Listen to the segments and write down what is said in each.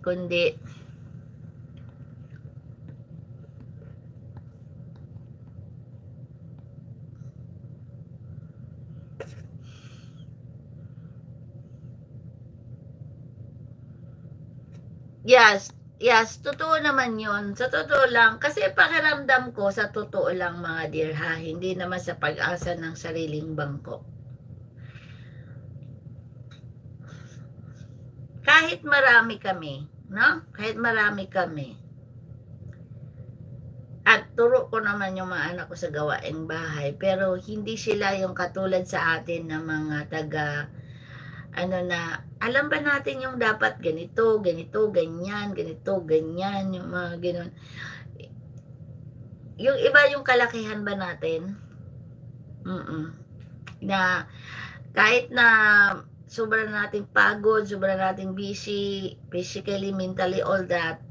kundi yes, totoo naman yun. Sa totoo lang, kasi pakiramdam ko, sa totoo lang mga dear ha, hindi naman sa pag-asa ng sariling bangko. Kahit marami kami, no? Kahit marami kami. At turo ko naman yung mga anak ko sa gawaing bahay, pero hindi sila yung katulad sa atin na mga taga ano na, alam ba natin yung dapat ganito, ganito, ganyan, ganito, ganyan, yung mga gano'n. Yung iba yung kalakihan ba natin, na kahit na sobra nating pagod, sobra nating busy, physically, mentally, all that,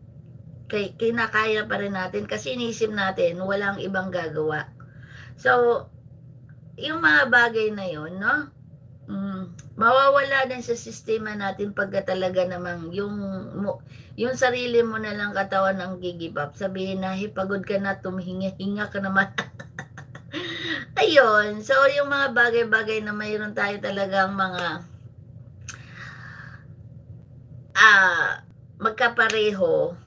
kinakaya pa rin natin kasi iniisip natin walang ibang gagawa. So, yung mga bagay na yun, no? Mawawala din sa sistema natin pagka talaga namang yung sarili mo na lang katawan ang give up. Sabihin na, pagod ka na, tumihinga-hinga ka naman. Ayun, so yung mga bagay-bagay na mayroon tayo talagang mga magkapareho.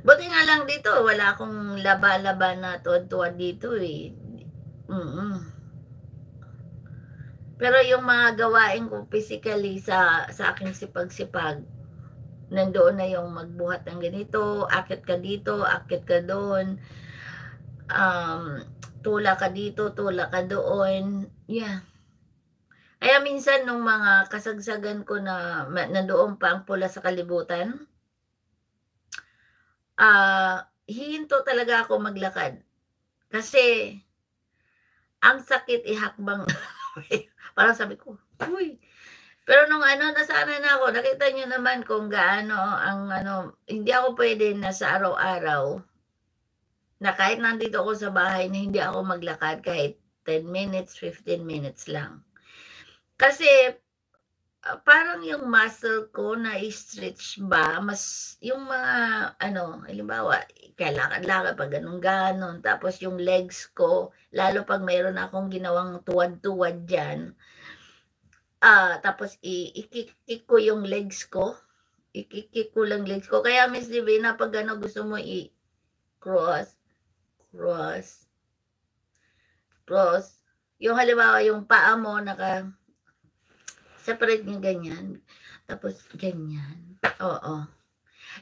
Buti nga lang dito, wala akong laba-laba na tuwad-tuwad dito eh. Pero yung mga gawain ko physically sa aking sipag-sipag, nandoon na yung magbuhat ng ganito, akit ka dito, akit ka doon, tula ka dito, tula ka doon, yeah. Kaya minsan nung mga kasagsagan ko na nandoon pa ang pula sa kalibutan, hihinto talaga ako maglakad. Kasi ang sakit ihakbang. Parang sabi ko, uy. Pero nung nasanay na ako, nakita niyo naman kung gaano ang hindi ako pwede na sa araw-araw, na kahit nandito ako sa bahay na hindi ako maglakad kahit 10 minutes, 15 minutes lang. Kasi, parang yung muscle ko na-stretch ba, mas yung mga halimbawa, kalakad-lakad pag ganon-ganon, tapos yung legs ko, lalo pag mayroon akong ginawang tuwad-tuwad diyan, tapos i-kick ko yung legs ko, i-kick ko lang legs ko. Kaya Miss Divina, pag gusto mo i-cross, yung halimbawa yung paa mo separate niya ganyan, tapos ganyan, oo.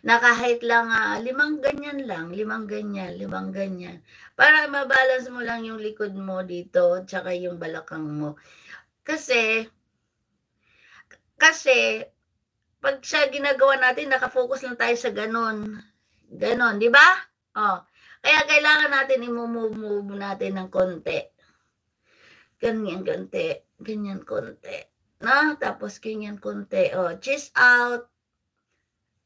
Nakahit lang 5 ganyan lang, 5 ganyan, para mabalance mo lang yung likod mo dito, tsaka yung balakang mo. Kasi pag sa ginagawa natin, nakafocus lang tayo sa ganon, di ba? Kaya kailangan natin i-move natin ng konti. Ganyan konti. Tapos ganyan konti. Chest out,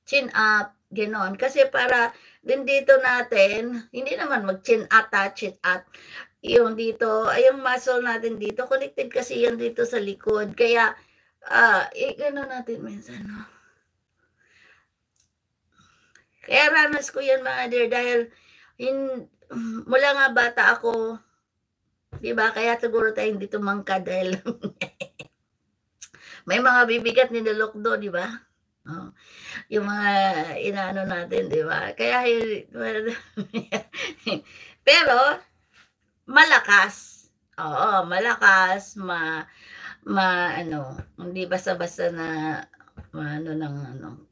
chin up, ganon. Kasi para din dito natin, hindi naman mag-chin out, chin out. Yung dito, yung muscle natin dito, connected kasi yan dito sa likod. Kaya, gano'n natin minsan, no? Kaya ranas ko yan mga dear, dahil mula nga bata ako, diba? Kaya siguro tayo hindi tumangka dahil may mga bibigat ni Nilokdo, diba? Yung mga inaano natin, diba? Kaya, pero, malakas. Oo, malakas, hindi basta-basta na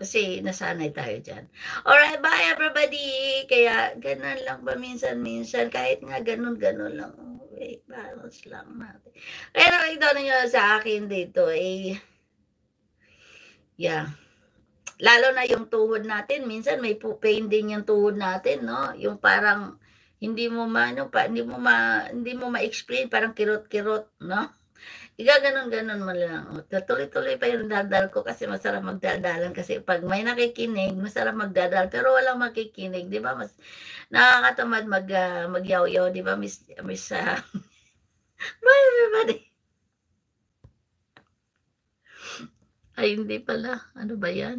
kasi nasanay tayo dyan. Alright, bye everybody. Kaya ganun lang ba minsan, kahit nga ganun lang. Wait, balance lang natin. Kaya nakita nyo sa akin dito, yeah. Lalo na yung tuhod natin, minsan may pain din yung tuhod natin, no? Yung parang hindi mo ma-explain, parang kirot-kirot, no? Igaganon-ganon mo lang. Tuloy-tuloy pa yung dadal ko kasi masarap magdadalan. Kasi pag may nakikinig, masarap magdadal. Pero walang makikinig, di ba? Mas nakakatamad magyaw-yaw, di ba, Miss Bye, everybody. Ay, hindi pala. Ano ba yan?